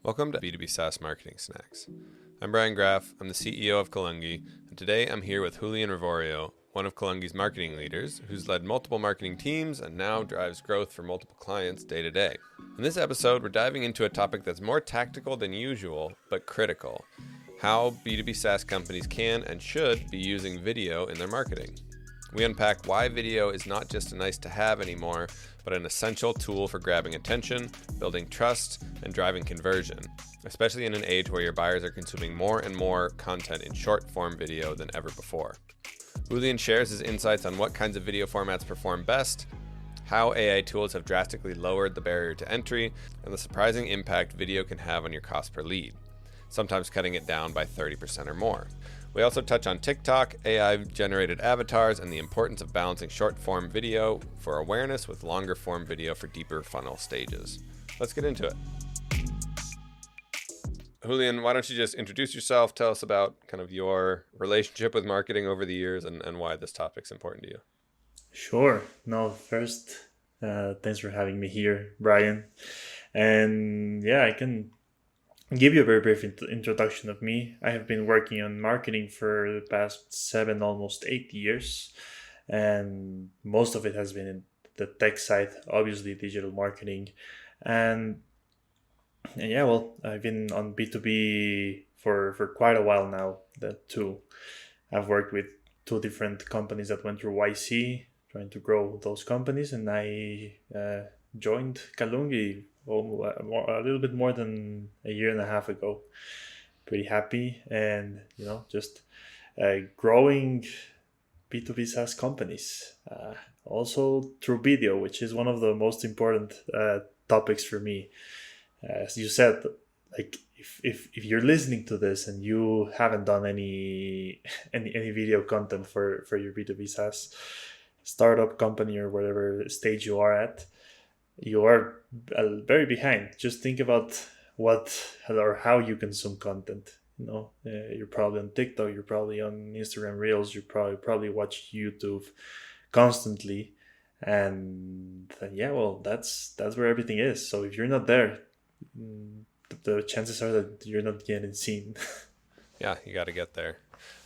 Welcome to B2B SaaS Marketing Snacks. I'm Brian Graf, I'm the CEO of Kalungi, and today I'm here with Julian Revorio, one of Kalungi's marketing leaders, who's led multiple marketing teams and now drives growth for multiple clients day to day. In this episode, we're diving into a topic that's more tactical than usual, but critical: how B2B SaaS companies can and should be using video in their marketing. We unpack why video is not just a nice to have anymore, but an essential tool for grabbing attention, building trust, and driving conversion, especially in an age where your buyers are consuming more and more content in short form video than ever before. Julian shares his insights on what kinds of video formats perform best, how AI tools have drastically lowered the barrier to entry, and the surprising impact video can have on your cost per lead, sometimes cutting it down by 30% or more. We also touch on TikTok, AI-generated avatars, and the importance of balancing short-form video for awareness with longer-form video for deeper funnel stages. Let's get into it. Julian, why don't you just introduce yourself, tell us about kind of your relationship with marketing over the years and why this topic's important to you. Sure. No, first, thanks for having me here, Brian. And yeah, I can give you a very brief introduction of me. I have been working on marketing for the past 7, almost 8 years, and most of it has been in the tech side, obviously digital marketing. And yeah, well, I've been on B2B for quite a while now, that too. I've worked with 2 different companies that went through YC, trying to grow those companies, and I joined Kalungi a little bit more than a year and a half ago. Pretty happy, and just growing B2B SaaS companies, also through video, which is one of the most important topics for me. As you said, like if you're listening to this and you haven't done any video content for your B2B SaaS startup company or whatever stage you are at, you are very behind. Just think about what or how you consume content. You're probably on TikTok, you're probably on Instagram Reels, you probably watch YouTube constantly, and yeah, well, that's where everything is. So if you're not there, the chances are that you're not getting seen. Yeah, you got to get there.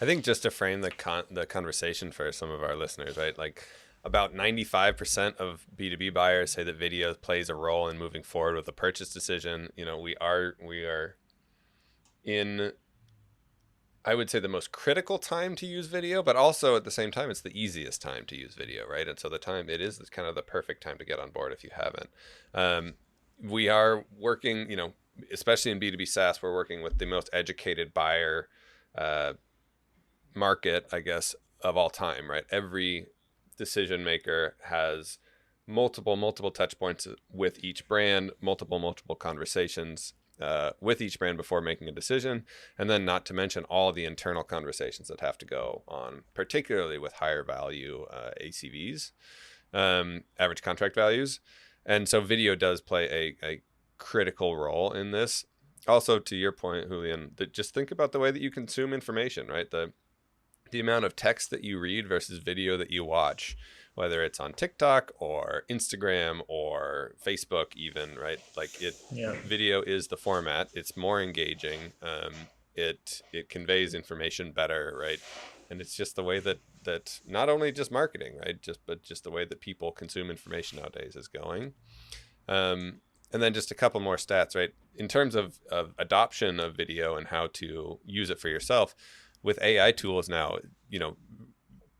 I think just to frame the conversation for some of our listeners, right? Like about 95% of B2B buyers say that video plays a role in moving forward with a purchase decision. We are in, I would say, the most critical time to use video, but also at the same time, it's the easiest time to use video, right? And so it is kind of the perfect time to get on board if you haven't. We are working, especially in B2B SaaS, we're working with the most educated buyer market, I guess, of all time, right? Every decision maker has multiple touch points with each brand, multiple conversations with each brand before making a decision, and then not to mention all the internal conversations that have to go on, particularly with higher value ACVs, average contract values. And so video does play a critical role in this. Also, to your point, Julian, just think about the way that you consume information, right? The amount of text that you read versus video that you watch, whether it's on TikTok or Instagram or Facebook even, right? Like Yeah. video is the format. It's more engaging. It conveys information better, right? And it's just the way that not only just marketing, right? But just the way that people consume information nowadays is going. And then just a couple more stats, right? In terms of adoption of video and how to use it for yourself, with AI tools now,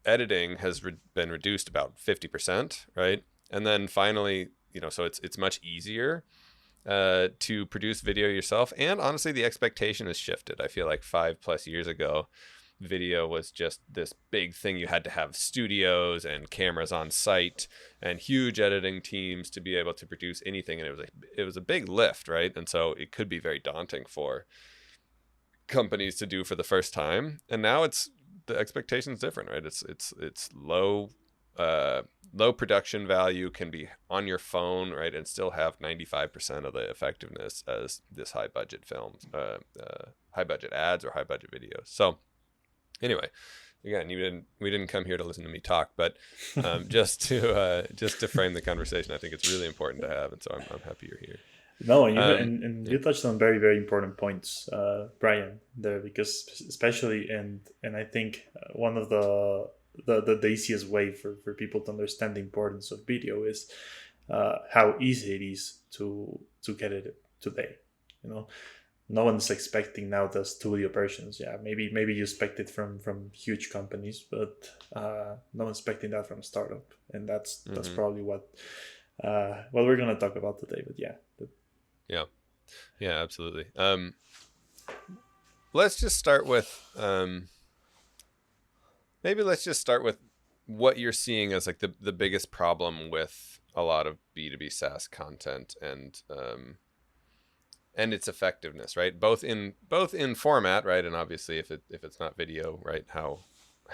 editing has been reduced about 50%, right? And then finally, so it's much easier to produce video yourself. And honestly, the expectation has shifted. I feel like 5+ years ago, video was just this big thing. You had to have studios and cameras on site and huge editing teams to be able to produce anything. And it was a big lift, right? And so it could be very daunting for companies to do for the first time. And now the expectation is different, right? It's low production value, can be on your phone, right? And still have 95% of the effectiveness as this high budget films, high budget ads or high budget videos. So anyway, again, we didn't come here to listen to me talk, but just to frame the conversation, I think it's really important to have, and so I'm happy you're here. No, and Yeah. you touched on very very important points, Brian, there, because especially and I think one of the easiest way for people to understand the importance of video is how easy it is to get it today. You know, no one's expecting now the studio versions. Yeah, maybe you expect it from huge companies, but no one's expecting that from a startup, and that's Hmm. probably what we're gonna talk about today. But yeah, Yeah. Yeah, absolutely. Let's just start with maybe let's just start with what you're seeing as like the biggest problem with a lot of B2B SaaS content and its effectiveness, right? Both in format, right? And obviously if it's not video, right, how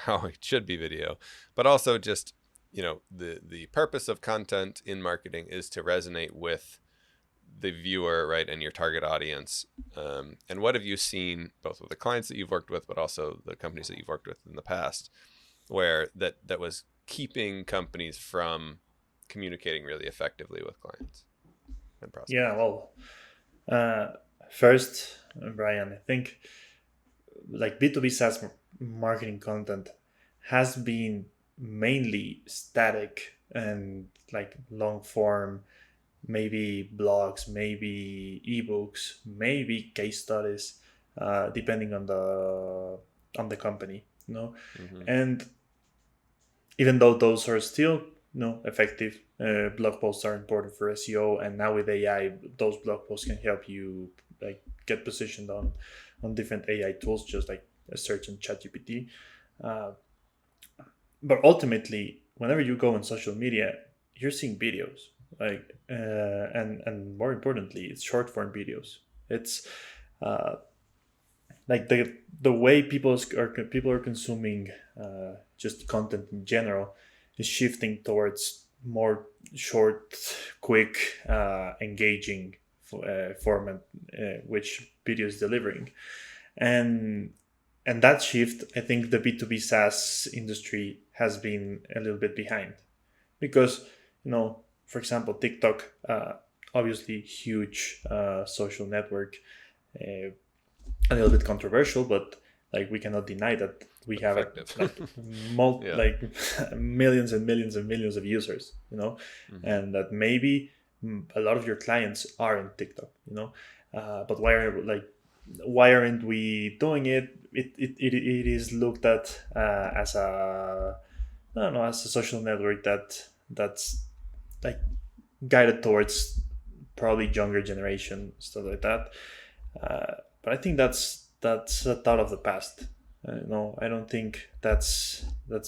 it should be video, but also just, the purpose of content in marketing is to resonate with the viewer, right, and your target audience. And what have you seen both with the clients that you've worked with, but also the companies that you've worked with in the past, where that was keeping companies from communicating really effectively with clients and yeah. prospects? Well, uh, first, Brian, I think like B2B SaaS marketing content has been mainly static and like long form, maybe blogs, maybe ebooks, maybe case studies, depending on the company, you know. Mm-hmm. And even though those are still effective, blog posts are important for SEO, and now with AI, those blog posts can help you like get positioned on different AI tools, just like a search in ChatGPT. Uh, but ultimately, whenever you go on social media, you're seeing videos, like and more importantly, it's short form videos. It's uh, like the way people are consuming just content in general is shifting towards more short, quick, engaging format, which video is delivering, and and that shift, I think the B2B SaaS industry has been a little bit behind because for example, TikTok, obviously huge social network. A little bit controversial, but like we cannot deny that we But have effective. like Yeah. like millions and millions and millions of users, Mm-hmm. and that maybe a lot of your clients are in TikTok, but why aren't we doing it? It is looked at as a I don't know, as a social network that's like guided towards probably younger generation, stuff like that. But I think that's a thought of the past. No, I don't think that's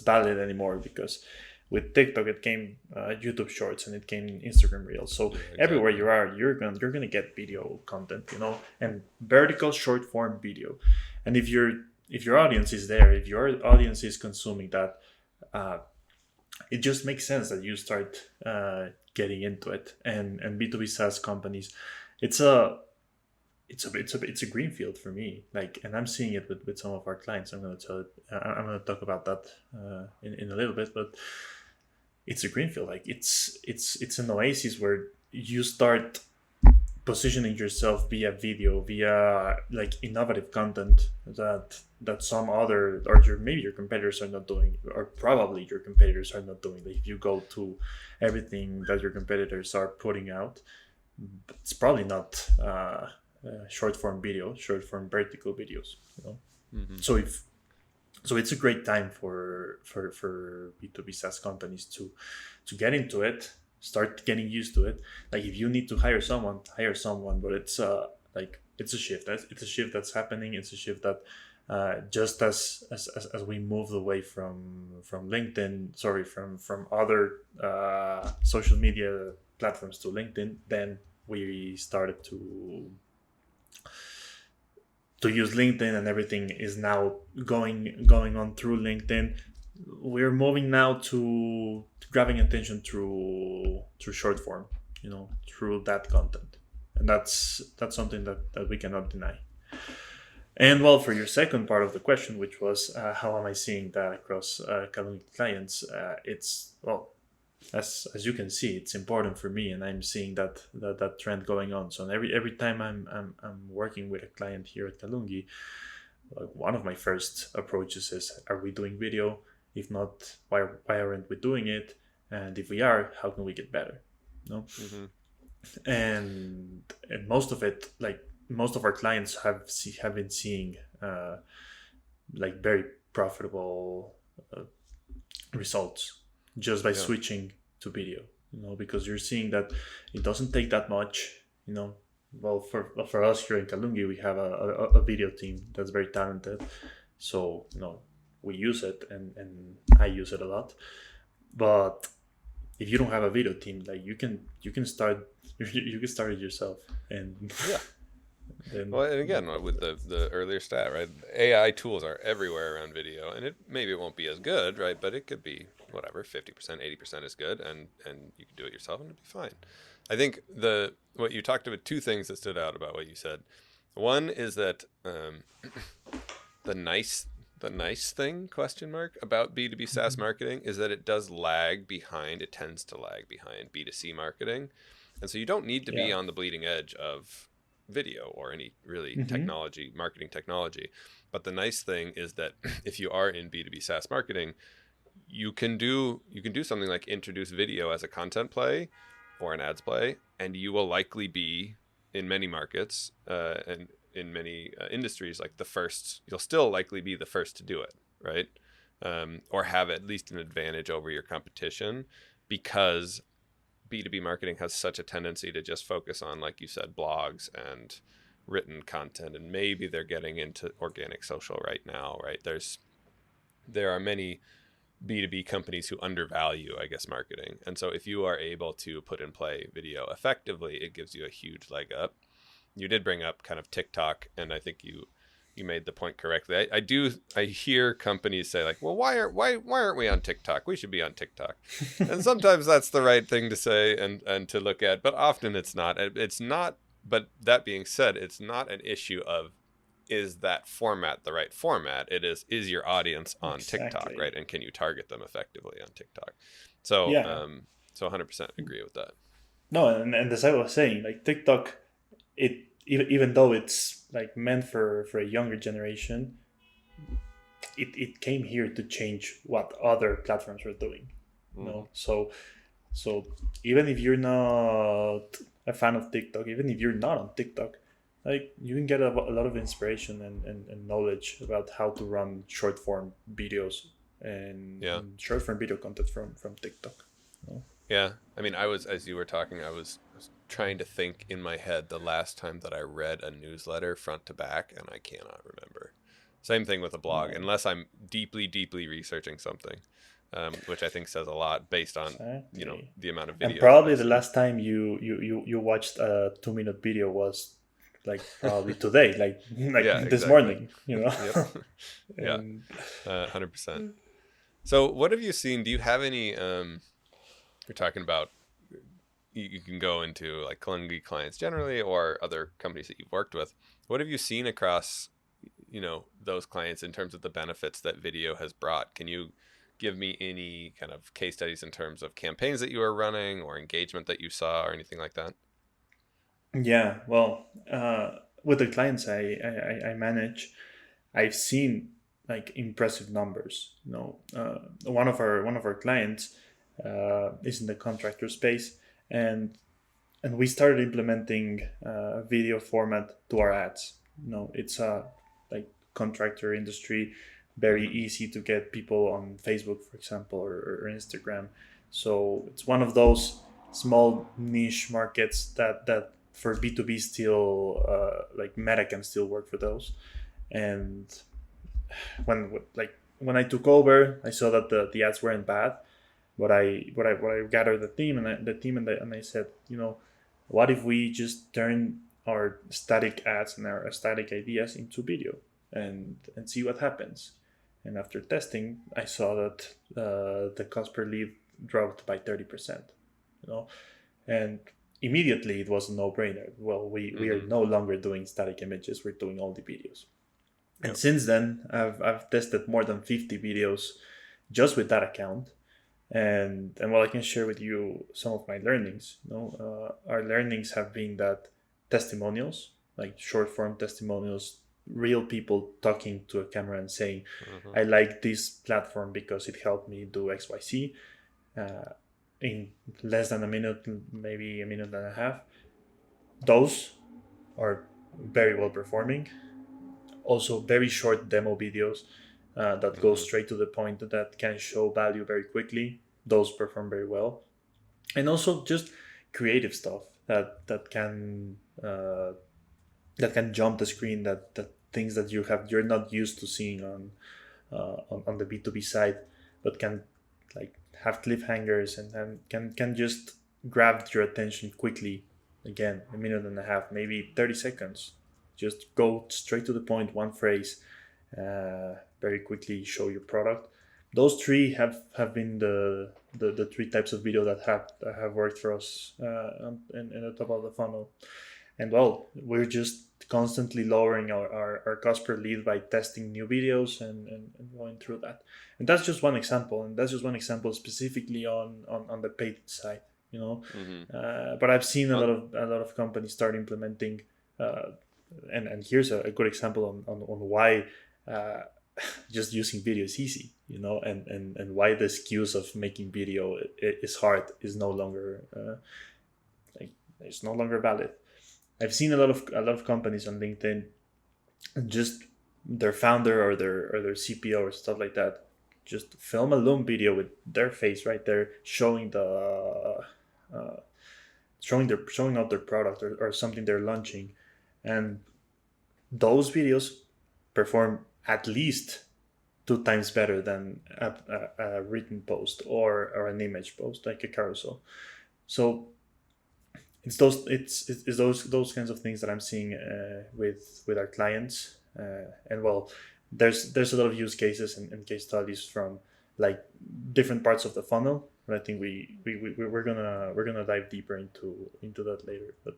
valid anymore because with TikTok it came YouTube Shorts and it came Instagram Reels. So Yeah, everywhere exactly. you are, you're gonna get video content, and vertical short form video. And if your audience is there, if your audience is consuming that, uh, it just makes sense that you start getting into it. And B2B SaaS companies, it's a it's a green field for me. Like, and I'm seeing it with some of our clients. I'm gonna talk about that in a little bit, but it's a green field. Like, it's an oasis where you start positioning yourself via video, via like innovative content that some other or maybe your competitors are not doing, or probably your competitors are not doing. Like, if you go to everything that your competitors are putting out, it's probably not short form video, short form vertical videos. Mm-hmm. So if so, it's a great time for B2B SaaS companies to get into it, start getting used to it. Like, if you need to hire someone. But it's like it's a shift. It's a shift that's happening. It's a shift that just as we moved away from LinkedIn, sorry, from other social media platforms to LinkedIn, then we started to use LinkedIn, and everything is now going on through LinkedIn. We're moving now to grabbing attention through short form, through that content, and that's something that we cannot deny. And well, for your second part of the question, which was how am I seeing that across clients, it's well. as you can see, it's important for me, and I'm seeing that trend going on. So every time I'm working with a client here at Kalungi, one of my first approaches is, are we doing video? If not, why aren't we doing it? And if we are, how can we get better? No. Mm-hmm. And most of it, like most of our clients have been seeing like very profitable results just by switching to video, because you're seeing that it doesn't take that much. Well, for us here in Kalungi, we have a video team that's very talented, so we use it, and I use it a lot. But if you don't have a video team, like you can start it yourself. And yeah. Well, and again, with the earlier stat, right? AI tools are everywhere around video, and maybe it won't be as good, right? But it could be whatever, 50%, 80% is good, and you can do it yourself, and it'll be fine. I think what you talked about, two things that stood out about what you said. One is that the nice thing about B2B SaaS marketing is that it does lag behind. It tends to lag behind B2C marketing, and so you don't need to be on the bleeding edge of video or any really marketing technology. But the nice thing is that if you are in B2B SaaS marketing, you can do something like introduce video as a content play or an ads play, and you will likely be, in many markets and in many industries, like you'll still likely be the first to do it, right? Or have at least an advantage over your competition, because B2B marketing has such a tendency to just focus on, like you said, blogs and written content, and maybe they're getting into organic social right now, right? There are many B2B companies who undervalue, I guess, marketing. And so if you are able to put in play video effectively, it gives you a huge leg up. You did bring up kind of TikTok, and I think you made the point correctly. I hear companies say, like, well, why aren't we on TikTok? We should be on TikTok. And sometimes that's the right thing to say and to look at, but often it's not. But that being said, it's not an issue of, is that format the right format? It is your audience on TikTok, right? And can you target them effectively on TikTok? So so 100% agree with that. No, and as I was saying, like TikTok, even though it's like meant for a younger generation, it came here to change what other platforms were doing. So even if you're not a fan of TikTok, even if you're not on TikTok, like you can get a lot of inspiration and knowledge about how to run short form videos and short form video content from TikTok. Yeah, I mean, as you were talking, I was trying to think in my head the last time that I read a newsletter front to back, and I cannot remember. Same thing with a blog, unless I'm deeply researching something, which I think says a lot based on the amount of videos. And probably the last time you watched a 2-minute video was like probably today, like this morning, Yep. Yeah, 100%. So what have you seen? Do you have any? You're talking about. You can go into like Kalungi clients generally, or other companies that you've worked with. What have you seen across, those clients in terms of the benefits that video has brought? Can you give me any kind of case studies in terms of campaigns that you are running or engagement that you saw or anything like that? Yeah, well, with the clients I manage, I've seen like impressive numbers. One of our clients is in the contractor space, and we started implementing video format to our ads. It's a like contractor industry, very easy to get people on Facebook, for example, or Instagram. So it's one of those small niche markets that for B2B still like Meta can still work for those. And when I took over, I saw that the ads weren't bad, but I gathered the team and I said, what if we just turn our static ads and our static ideas into video and see what happens? And after testing, I saw that the cost per lead dropped by 30%. And immediately it was a no-brainer. Well, we are no longer doing static images; we're doing all the videos. Yep. And since then, I've tested more than 50 videos just with that account, And well, I can share with you some of my learnings. Our learnings have been that testimonials, like short form testimonials, real people talking to a camera and saying, Mm-hmm. I like this platform because it helped me do XYZ, in less than a minute, maybe a minute and a half. Those are very well performing. Also, very short demo videos that go Mm-hmm. straight to the point, that can show value very quickly. Those perform very well. And also just creative stuff that can jump the screen, that things that you're not used to seeing on the B2B side, but can like have cliffhangers, and can just grab your attention quickly. Again, a minute and a half, maybe 30 seconds. Just go straight to the point, one phrase, very quickly show your product. Those three have been the three types of video that have worked for us in the top of the funnel. And well, we're just constantly lowering our cost per lead by testing new videos and going through that. And that's just one example. And that's just one example specifically on the paid side, you know. Mm-hmm. But I've seen Well, a lot of companies start implementing, and here's a good example on why just using video is easy, you know, and why the skills of making video is hard is no longer like it's no longer valid. I've seen a lot of companies on LinkedIn, just their founder or their CPO or stuff like that, just film a Loom video with their face right there, showing uh, showing out their product, or something they're launching, and those videos perform at least two times better than a written post or an image post like a carousel. So it's those kinds of things that I'm seeing with our clients, and well, there's a lot of use cases and case studies from like different parts of the funnel. But I think we're gonna dive deeper into that later. But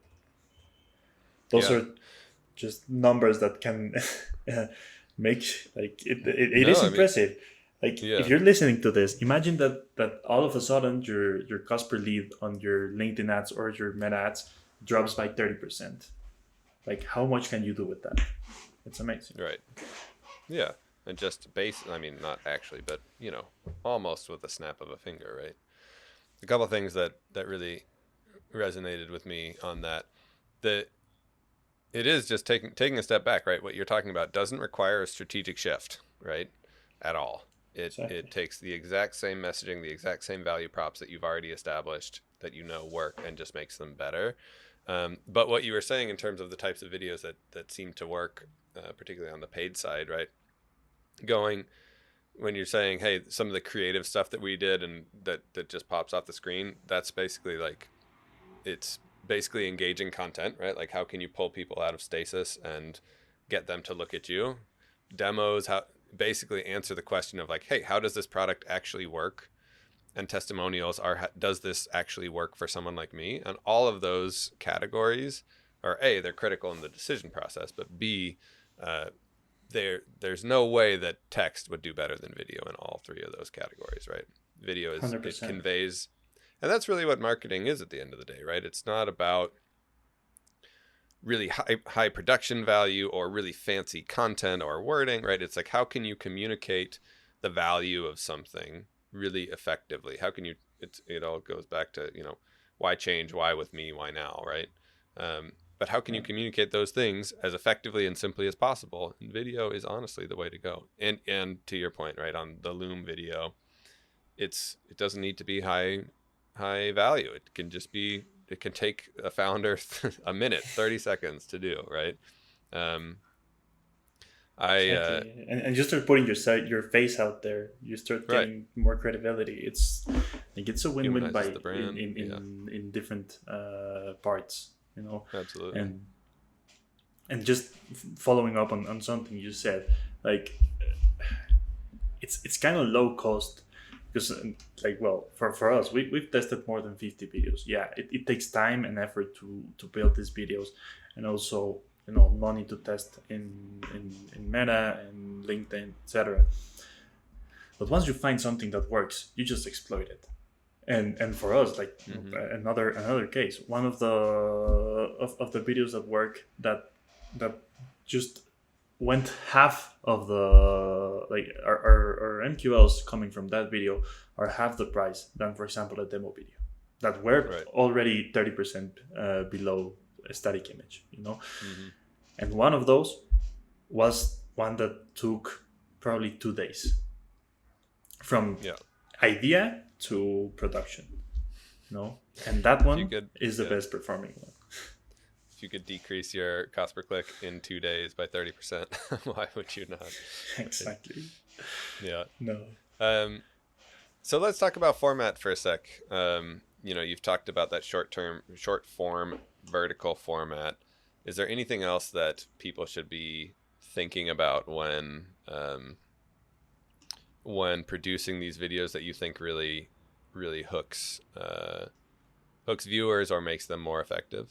those yeah. are just numbers that can make like it No, is I mean, impressive. Like if yeah. you're listening to this, imagine that all of a sudden your cost per lead on your LinkedIn ads or your Meta ads drops by 30%. Like how much can you do with that? It's amazing. Right. Yeah. And just I mean, not actually, but, almost with a snap of a finger, right? A couple of things that really resonated with me on that. The It is just taking a step back, right? What you're talking about doesn't require a strategic shift, right? At all. It Exactly. takes the exact same messaging, the exact same value props that you've already established that work, and just makes them better. But what you were saying in terms of the types of videos that seem to work, particularly on the paid side, right? Going When you're saying, hey, some of the creative stuff that we did and that just pops off the screen, that's basically like, it's basically engaging content, right? Like, how can you pull people out of stasis and get them to look at you? Demos, how basically answer the question of like, hey, how does this product actually work? And testimonials are, does this actually work for someone like me? And all of those categories are A, they're critical in the decision process, but B, there's no way that text would do better than video in all three of those categories, right? Video it 100%. conveys, and that's really what marketing is at the end of the day, right? It's not about really high production value or really fancy content or wording, right? It's like, how can you communicate the value of something really effectively? How can you? It all goes back to, why change? Why with me? Why now? Right? But how can you Yeah. communicate those things as effectively and simply as possible? And video is honestly the way to go. And to your point, right, on the Loom video, it doesn't need to be high value. It can take a founder a minute, 30 seconds to do, right? Um, I Exactly. And just start putting your face out there. You start Right, getting more credibility. It's like it's a win-win by humanizes the brand. Yeah, in different parts, you know. absolutely. And just following up on something you said, like it's kind of low cost because like, well, for us, we've tested more than 50 videos. Yeah, it takes time and effort to build these videos, and also, money to test in Meta and LinkedIn, etc. But once you find something that works, you just exploit it. And for us, like another case, one of the of the videos that work that just went half of the like our MQLs coming from that video are half the price than, for example, a demo video that were Right. already 30% below a static image, you know. Mm-hmm. And one of those was one that took probably 2 days from Yeah. idea to production, you know. And that one is the yeah. best performing one. If you could decrease your cost per click in 2 days by 30%, why would you not? Exactly. Yeah. No. So let's talk about format for a sec. You've talked about that short form vertical format. Is there anything else that people should be thinking about when producing these videos that you think really, really hooks viewers or makes them more effective?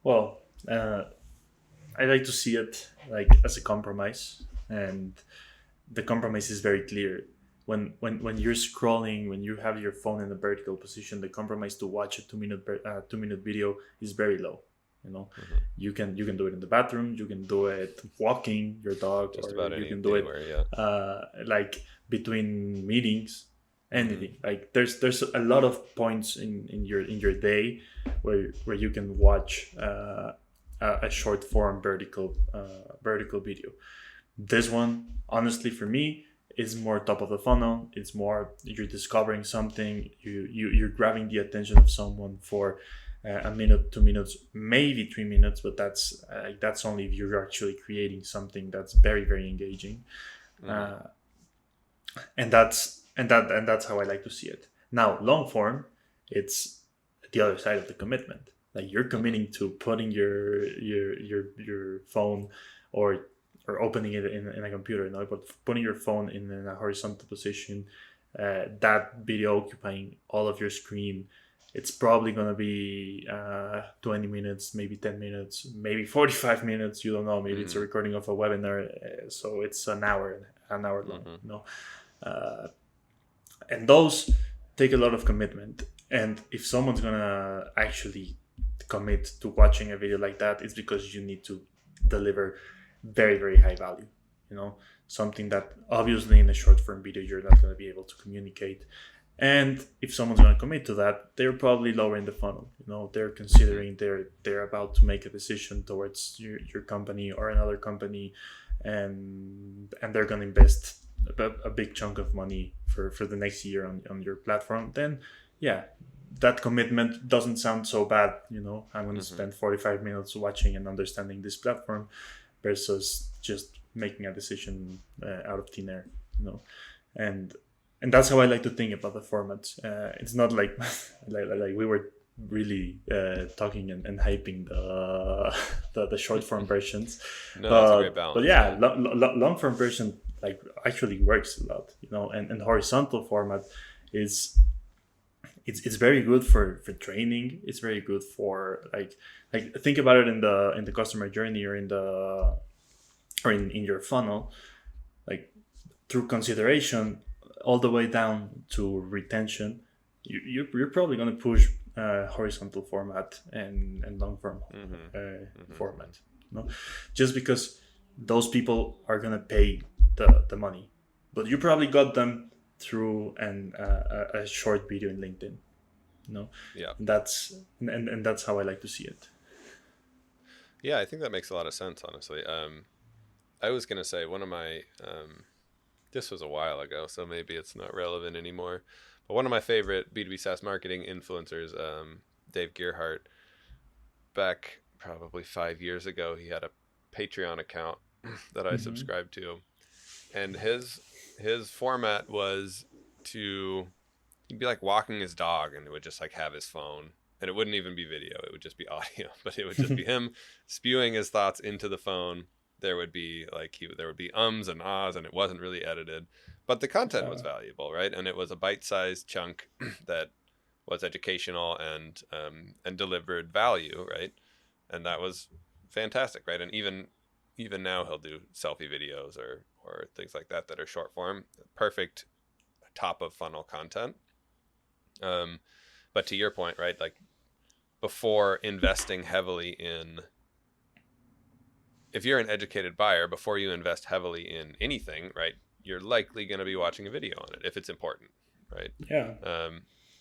Well, I like to see it like as a compromise, and the compromise is very clear. When you're scrolling, when you have your phone in a vertical position, the compromise to watch a 2-minute video is very low. You know, you can do it in the bathroom, you can do it walking your dog, Just or about you can do anywhere, it like between meetings, anything. Like there's a lot of points in your day where you can watch a short form vertical video. This one, honestly, for me, is more top of the funnel. It's more you're discovering something. You're grabbing the attention of someone for a minute, 2 minutes, maybe 3 minutes, but that's only if you're actually creating something that's very, very engaging. And that's how I like to see it. Now, long form, it's the other side of the commitment. Like you're committing to putting your phone or opening it in a computer, you know, but putting your phone in a horizontal position, that video occupying all of your screen, it's probably going to be 20 minutes, maybe 10 minutes, maybe 45 minutes. You don't know. Maybe it's a recording of a webinar. So it's an hour long, you know. And those take a lot of commitment. And if someone's going to actually commit to watching a video like that, it's because you need to deliver very, very high value, you know, something that obviously in a short form video you're not going to be able to communicate. And if someone's going to commit to that, they're probably lower in the funnel. You know, they're considering they're about to make a decision towards your company or another company, and they're going to invest a big chunk of money for the next year on your platform. Then, yeah, that commitment doesn't sound so bad. You know, I'm going to spend 45 minutes watching and understanding this platform versus just making a decision out of thin air. You know, and that's how I like to think about the formats. It's not like like we were really talking and hyping the short form versions. No, that's a great balance. But yeah, long form version like actually works a lot, you know. And horizontal format is it's very good for training. It's very good for like think about it in the customer journey or in your funnel, like through consideration all the way down to retention. You're probably going to push horizontal format and long form format, you know, just because those people are going to pay the money, but you probably got them through a short video in LinkedIn, you know. Yeah, that's how I like to see it. Yeah, I think that makes a lot of sense, honestly. I was going to say one of my this was a while ago, so maybe it's not relevant anymore. But one of my favorite B2B SaaS marketing influencers, Dave Gearhart, back probably 5 years ago, he had a Patreon account that I subscribed to. And his format was he'd be like walking his dog and it would just like have his phone. And it wouldn't even be video, it would just be audio. But it would just be him spewing his thoughts into the phone. There would be ums and ahs, and it wasn't really edited, but the content was valuable, right? And it was a bite-sized chunk that was educational and delivered value, right? And that was fantastic, right? And even even now he'll do selfie videos or things like that are short form, perfect top of funnel content. But to your point, right, like before investing heavily in, if you're an educated buyer, before you invest heavily in anything, right, you're likely going to be watching a video on it if it's important, right? Yeah.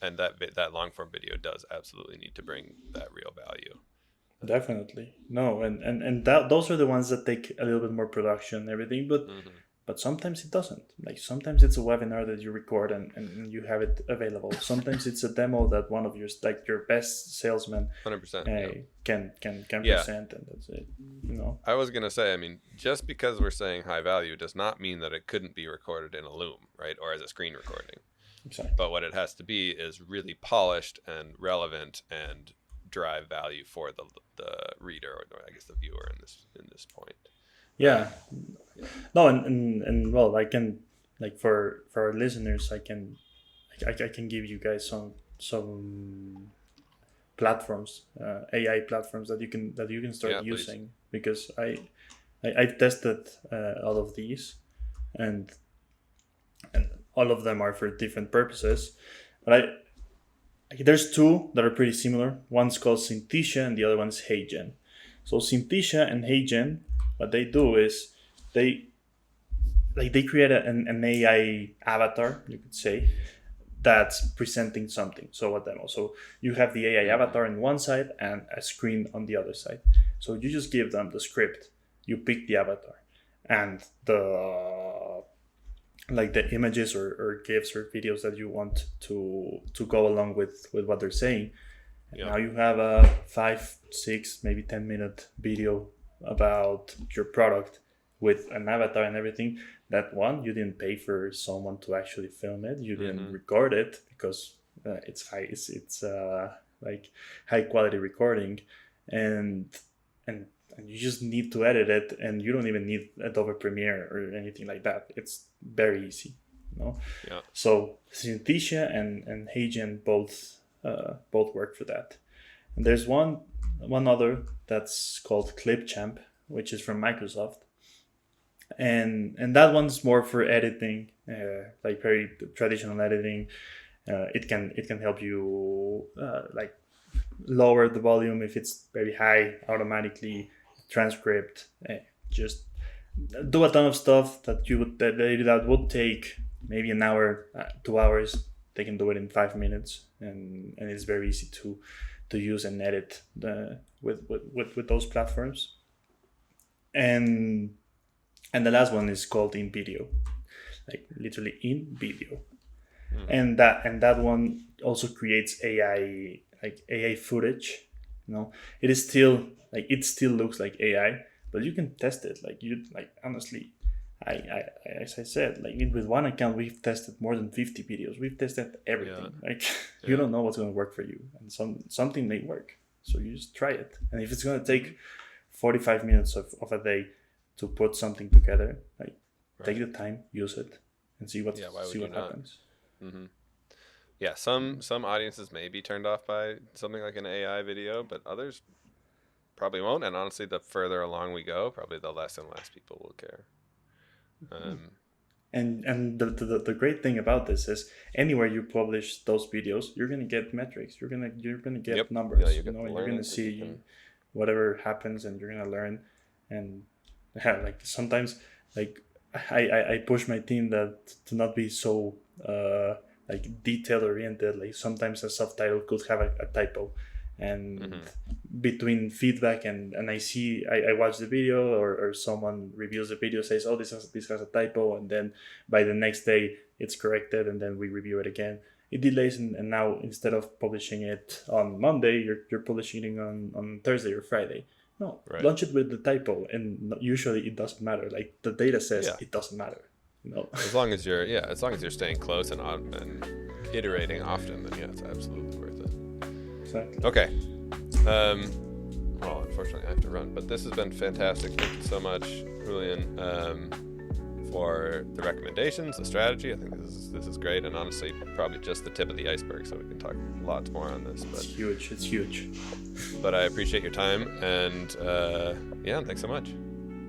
And that long form video does absolutely need to bring that real value. Definitely. No, and that those are the ones that take a little bit more production and everything, but sometimes it doesn't. Like sometimes it's a webinar that you record and you have it available. Sometimes it's a demo that one of your, like your best salesman 100%, can Yeah. present, and that's it. You know. I was gonna say, I mean, just because we're saying high value does not mean that it couldn't be recorded in a loom, right, or as a screen recording. Exactly. But what it has to be is really polished and relevant and drive value for the reader, or I guess the viewer in this point. Yeah. No, and well, I can, like for our listeners, I can give you guys some platforms, AI platforms that you can start Yeah, please. using, because I've tested all of these, and all of them are for different purposes, but there's two that are pretty similar. One's called Synthesia and the other one's HeyGen. So Synthesia and HeyGen, what they do is they create an AI avatar, you could say, that's presenting something. So what demo? So you have the AI avatar on one side and a screen on the other side. So you just give them the script, you pick the avatar, and the images or GIFs or videos that you want to go along with what they're saying. And now you have a 5, 6, maybe 10-minute video about your product with an avatar and everything. That one, you didn't pay for someone to actually film it. You didn't record it because it's like high quality recording, and you just need to edit it, and you don't even need Adobe Premiere or anything like that. It's very easy, you know. Yeah. So Synthesia and HeyGen both work for that. And there's one other that's called Clipchamp, which is from Microsoft, and that one's more for editing, like very traditional editing. It can help you like lower the volume if it's very high automatically, transcript, just do a ton of stuff that would take maybe an hour, 2 hours. They can do it in 5 minutes, and it's very easy to use and edit with those platforms. And the last one is called InVideo, like literally InVideo. And that one also creates AI footage. You know, it is still like, it still looks like AI, but you can test it. Honestly, I as I said, with one account we've tested more than 50 videos. We've tested everything. You don't know what's going to work for you, and something may work, so you just try it. And if it's going to take 45 minutes of a day to put something together, take the time, use it, and see what happens. Mm-hmm. Yeah, some audiences may be turned off by something like an AI video, but others probably won't. And honestly, the further along we go, probably the less and less people will care. And the great thing about this is, anywhere you publish those videos, you're gonna get metrics. You're gonna get numbers. Yeah, you're gonna see whatever happens, and you're gonna learn. And sometimes I push my team to not be so detail oriented. Like sometimes a subtitle could have a typo, and between feedback and I watch the video, or someone reviews the video, says, oh, this has a typo, and then by the next day it's corrected, and then we review it again. It delays, and now instead of publishing it on Monday, you're publishing it on Thursday or Friday. No, launch it with the typo, and usually it doesn't matter. Like the data says, it doesn't matter. You know? As long as you're staying close and iterating often, then it's absolutely worth it. Exactly. Okay. Well, unfortunately, I have to run, but this has been fantastic. Thank you so much, Julian, for the recommendations, the strategy. I think this is great, and honestly, probably just the tip of the iceberg. So we can talk lots more on this. But it's huge. But I appreciate your time, and thanks so much.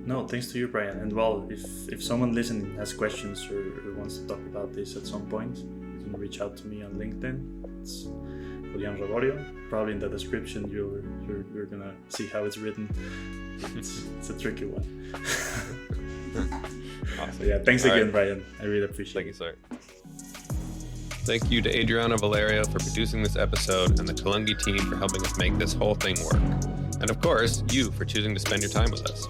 No, thanks to you, Brian. And well, if someone listening has questions or wants to talk about this at some point, you can reach out to me on LinkedIn. It's Julian Revorio. Probably in the description you're gonna see how it's written. It's a tricky one. Awesome. So yeah, thanks All again, right. Brian. I really appreciate it. Thank you, sir. Thank you to Adriano Valerio for producing this episode and the Kalungi team for helping us make this whole thing work. And of course, you for choosing to spend your time with us.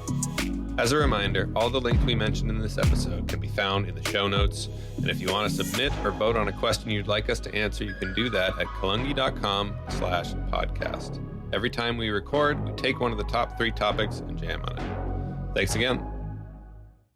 As a reminder, all the links we mentioned in this episode can be found in the show notes. And if you want to submit or vote on a question you'd like us to answer, you can do that at kalungi.com/podcast. Every time we record, we take one of the top 3 topics and jam on it. Thanks again.